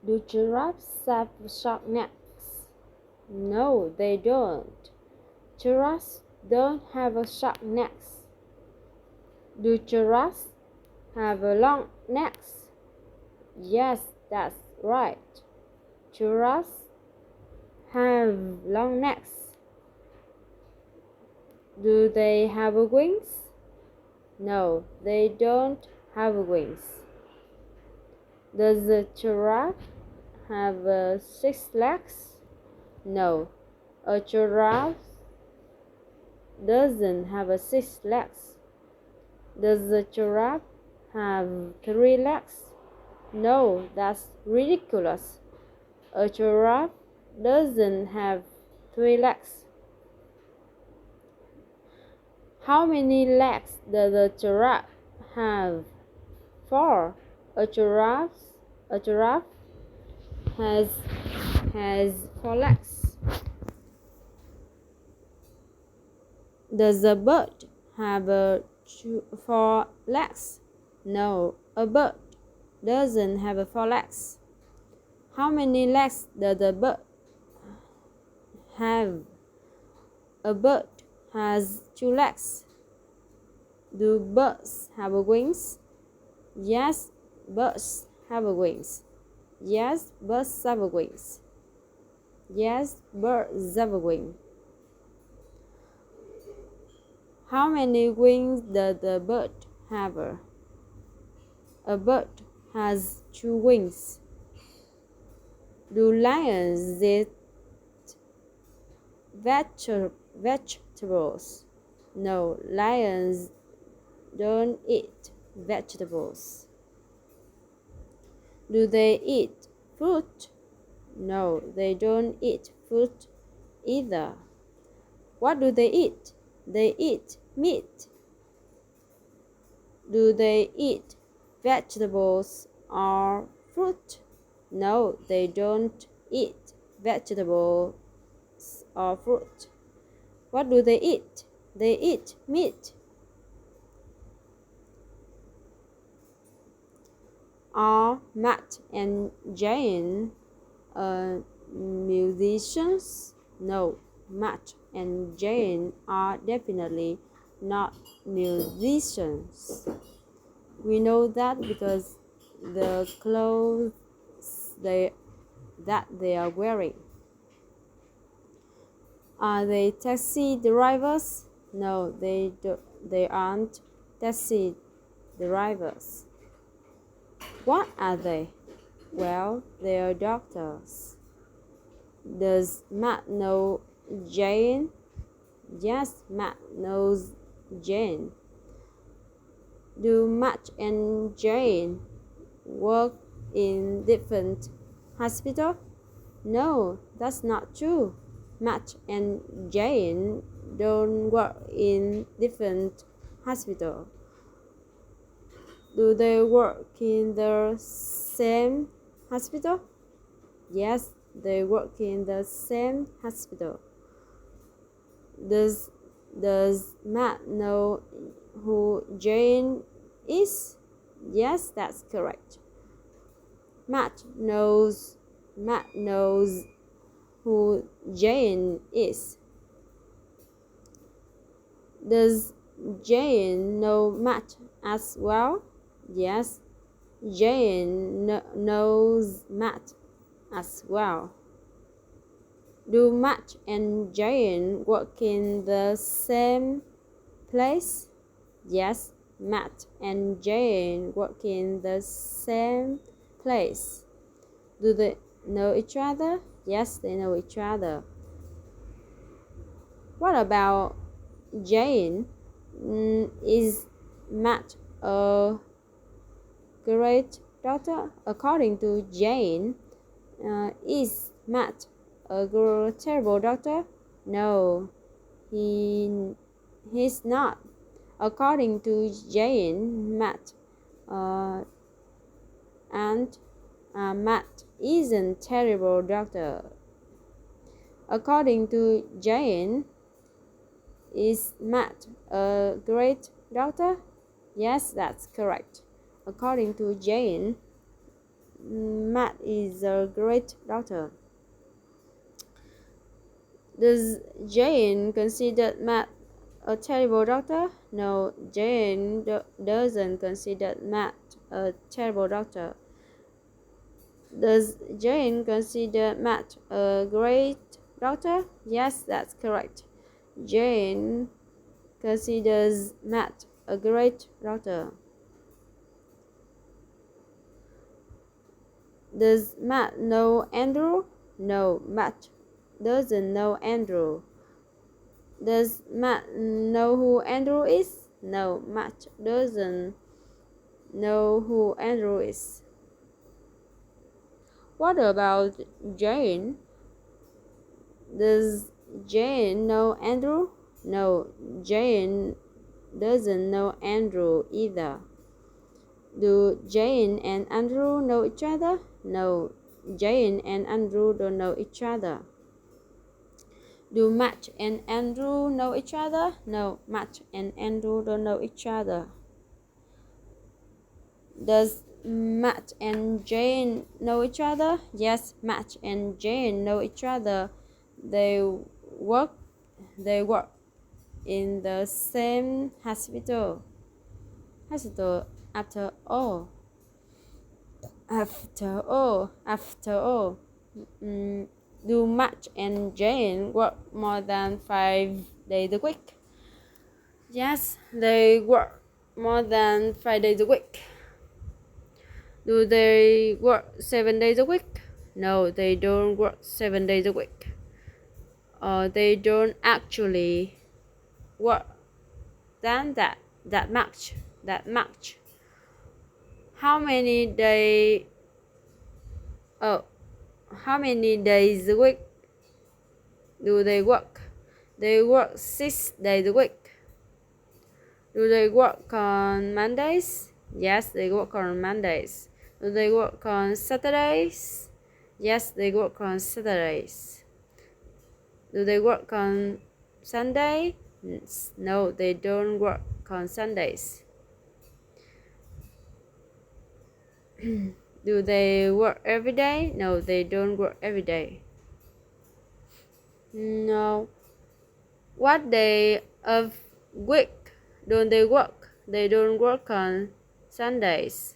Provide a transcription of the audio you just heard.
Do giraffes have sharp necks? No, they don't. Giraffes don't have a sharp necks. Do giraffes have a long necks? Yes, that's right. Giraffes have long necks. Do they have wings? No, they don't have wings. Does the giraffe have 6 legs? No, a giraffe doesn't have 6 legs. Does the giraffe have 3 legs? No, that's ridiculous. A giraffe doesn't have 3 legs. How many legs does a giraffe have? 4. A giraffe has 4 legs. Does a bird have 4 legs? No, a bird doesn't have 4 legs. How many legs does a bird have? A bird has 2 legs. Do birds have wings? Yes, birds have wings. Yes, birds have wings. Yes, birds have wings. How many wings does the bird have? A bird has 2 wings. Do lions eat vegetables? No, lions don't eat vegetables. Do they eat fruit? No, they don't eat fruit either. What do they eat? They eat meat. Do they eat vegetables or fruit? No, they don't eat vegetables or fruit. What do they eat? They eat meat. Are Matt and Jane musicians? No, Matt and Jane are definitely not musicians. We know that because the clothes that they are wearing. Are they taxi drivers? No, they aren't taxi drivers. What are they? Well, they are doctors. Does Matt know Jane? Yes, Matt knows Jane. Do Matt and Jane work in different hospitals? No, that's not true. Matt and Jane don't work in different hospitals. Do they work in the same hospital? Yes, they work in the same hospital. Does Matt know who Jane is? Yes, that's correct. Matt knows who Jane is. Does Jane know Matt as well? Yes, Jane knows Matt as well. Do Matt and Jane work in the same place? Yes, Matt and Jane work in the same place. Do they know each other? Yes, they know each other. What about Jane? Is Matt a great doctor? According to Jane, is Matt a terrible doctor? No, he's not. According to Jane, Matt isn't terrible doctor. According to Jane, is Matt a great doctor? Yes, that's correct. According to Jane, Matt is a great doctor. Does Jane consider Matt a terrible doctor? No, Jane doesn't consider Matt a terrible doctor. Does Jane consider Matt a great doctor? Yes, that's correct. Jane considers Matt a great doctor. Does Matt know Andrew? No, Matt doesn't know Andrew. Does Matt know who Andrew is? No, Matt doesn't know who Andrew is. What about Jane? Does Jane know Andrew? No, Jane doesn't know Andrew either. Do Jane and Andrew know each other? No, Jane and Andrew don't know each other. Do Matt and Andrew know each other? No, Matt and Andrew don't know each other. Does Matt and Jane know each other? Yes, Matt and Jane know each other. They work in the same hospital. After all. Do Matt and Jane work more than 5 days a week? Yes, they work more than 5 days a week. Do they work 7 days a week? No, they don't work 7 days a week. They don't actually work than that much. How many days a week do they work? They work 6 days a week. Do they work on Mondays? Yes, they work on Mondays. Do they work on Saturdays? Yes, they work on Saturdays. Do they work on Sunday? No, they don't work on Sundays. Do they work every day? No, they don't work every day. No. What day of week don't they work? They don't work on Sundays.